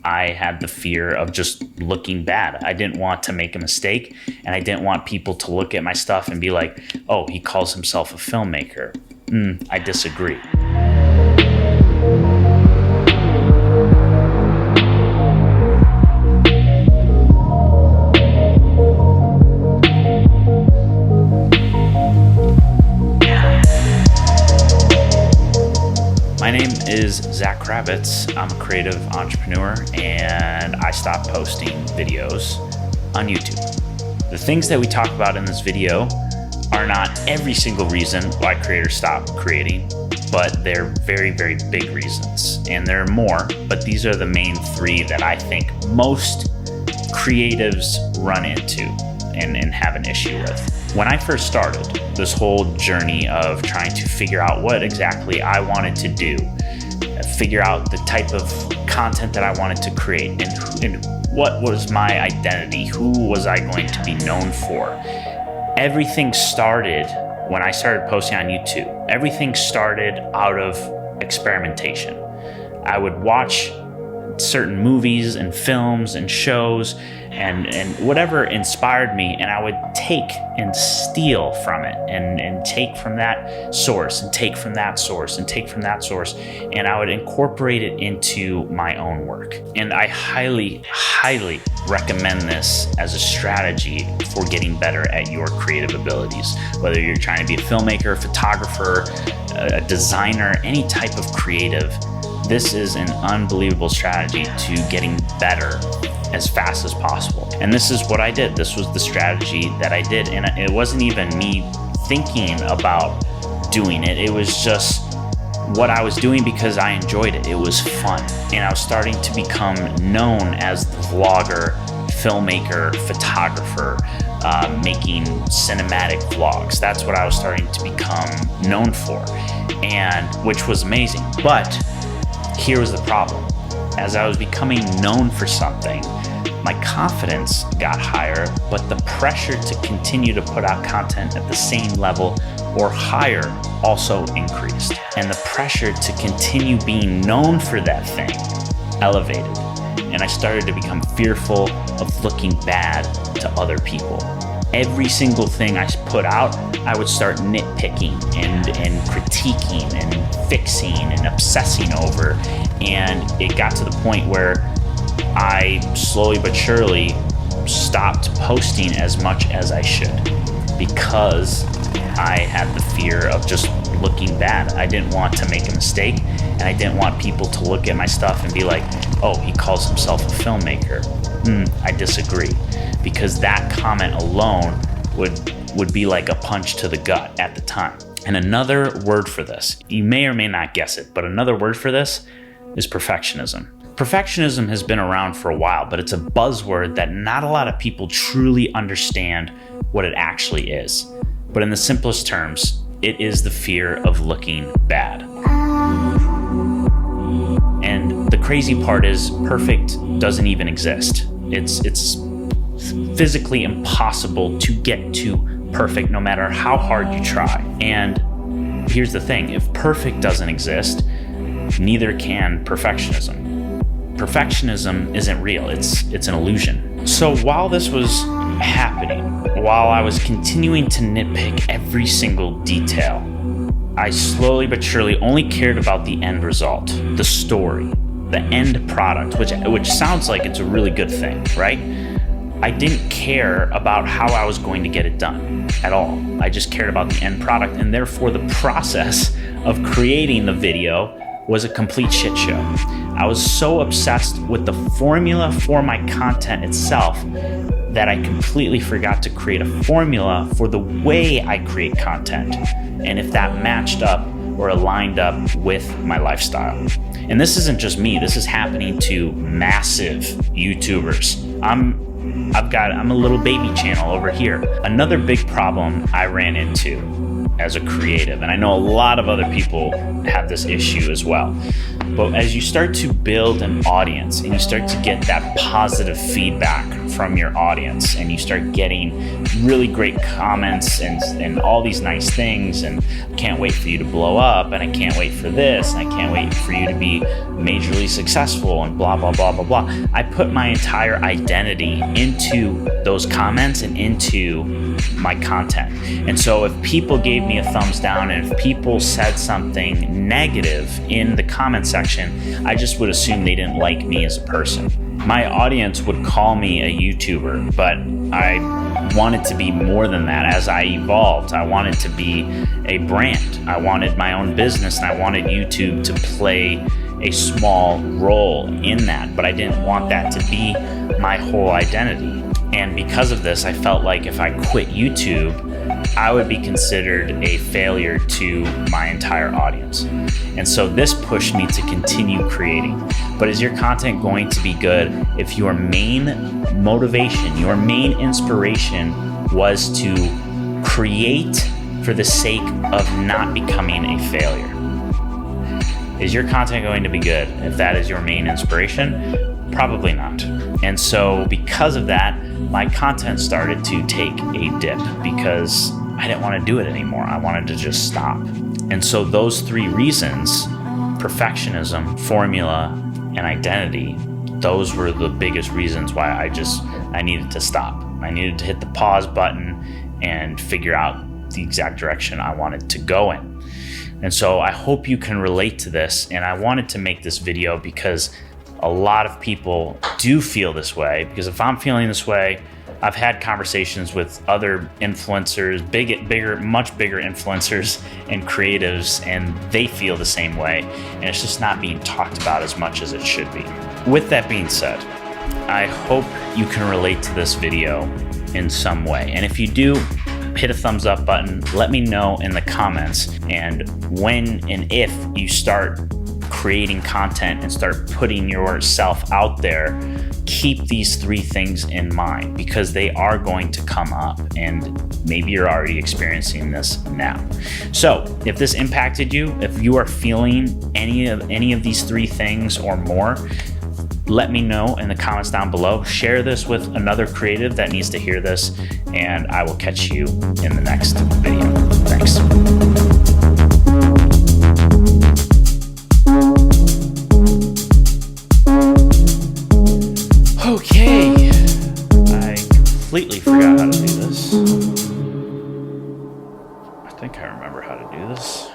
I had the fear of just looking bad. I didn't want to make a mistake, and I didn't want people to look at my stuff and be like, oh, he calls himself a filmmaker. I disagree. My name is Zach Kravitz. I'm a creative entrepreneur, and I stopped posting videos on YouTube. The things that we talk about in this video are not every single reason why creators stop creating, but they're very, very big reasons. And there are more, but these are the main three that I think most creatives run into and have an issue with. When I first started this whole journey of trying to figure out what exactly I wanted to do, figure out the type of content that I wanted to create, and what was my identity, who was I going to be known for, everything started when I started posting on YouTube. Everything started out of experimentation. I would watch certain movies and films and shows and whatever inspired me, and I would take and steal from it and take from that source and take from that source and take from that source, and I would incorporate it into my own work. And I highly, highly recommend this as a strategy for getting better at your creative abilities. Whether you're trying to be a filmmaker, photographer, a designer, any type of creative, this is an unbelievable strategy to getting better as fast as possible. And this is what I did. This was the strategy that I did. And it wasn't even me thinking about doing it. It was just what I was doing because I enjoyed it. It was fun. And I was starting to become known as the vlogger, filmmaker, photographer, making cinematic vlogs. That's what I was starting to become known for, and which was amazing. But here was the problem. As I was becoming known for something, my confidence got higher, but the pressure to continue to put out content at the same level or higher also increased. And the pressure to continue being known for that thing elevated. And I started to become fearful of looking bad to other people. Every single thing I put out, I would start nitpicking and critiquing and fixing and obsessing over. And it got to the point where I slowly but surely stopped posting as much as I should because I had the fear of just looking bad. I didn't want to make a mistake, and I didn't want people to look at my stuff and be like, oh, he calls himself a filmmaker. I disagree. Because that comment alone would be like a punch to the gut at the time. And another word for this, you may or may not guess it, but another word for this is perfectionism. Perfectionism has been around for a while, but it's a buzzword that not a lot of people truly understand what it actually is. But in the simplest terms, it is the fear of looking bad. And the crazy part is perfect doesn't even exist. It's physically impossible to get to perfect no matter how hard you try. And here's the thing, if perfect doesn't exist, neither can perfectionism. Perfectionism isn't real, it's an illusion. So while this was happening, while I was continuing to nitpick every single detail, I slowly but surely only cared about the end result, the story, the end product, which sounds like it's a really good thing, right? I didn't care about how I was going to get it done at all. I just cared about the end product, and therefore the process of creating the video was a complete shit show. I was so obsessed with the formula for my content itself that I completely forgot to create a formula for the way I create content, and if that matched up or aligned up with my lifestyle. And this isn't just me, this is happening to massive YouTubers. I'm a little baby channel over here. Another big problem I ran into as a creative, and I know a lot of other people have this issue as well, But as you start to build an audience and you start to get that positive feedback from your audience and you start getting really great comments and all these nice things, and I can't wait for you to blow up, and I can't wait for this, and I can't wait for you to be majorly successful, and blah, blah, blah, blah, blah. I put my entire identity into those comments and into my content. And so if people gave me a thumbs down and if people said something negative in the comment section, I just would assume they didn't like me as a person. My audience would call me a YouTuber, but I wanted to be more than that. As I evolved, I wanted to be a brand. I wanted my own business, and I wanted YouTube to play a small role in that, but I didn't want that to be my whole identity. And because of this, I felt like if I quit YouTube, I would be considered a failure to my entire audience. And so this pushed me to continue creating. But is your content going to be good if your main motivation, your main inspiration was to create for the sake of not becoming a failure? Is your content going to be good if that is your main inspiration? Probably not. And so because of that, my content started to take a dip because I didn't want to do it anymore. I wanted to just stop. And so those three reasons, perfectionism, formula, and identity, those were the biggest reasons why I needed to stop. I needed to hit the pause button and figure out the exact direction I wanted to go in. And so I hope you can relate to this. And I wanted to make this video because a lot of people do feel this way. Because if I'm feeling this way, I've had conversations with other influencers, much bigger influencers and creatives, and they feel the same way. And it's just not being talked about as much as it should be. With that being said, I hope you can relate to this video in some way. And if you do, hit a thumbs up button. Let me know in the comments. And when and if you start creating content and start putting yourself out there, keep these three things in mind because they are going to come up, and maybe you're already experiencing this now. So if this impacted you, if you are feeling any of these three things or more, let me know in the comments down below. Share this with another creative that needs to hear this, and I will catch you in the next video. Thanks. Okay, I completely forgot how to do this. I think I remember how to do this.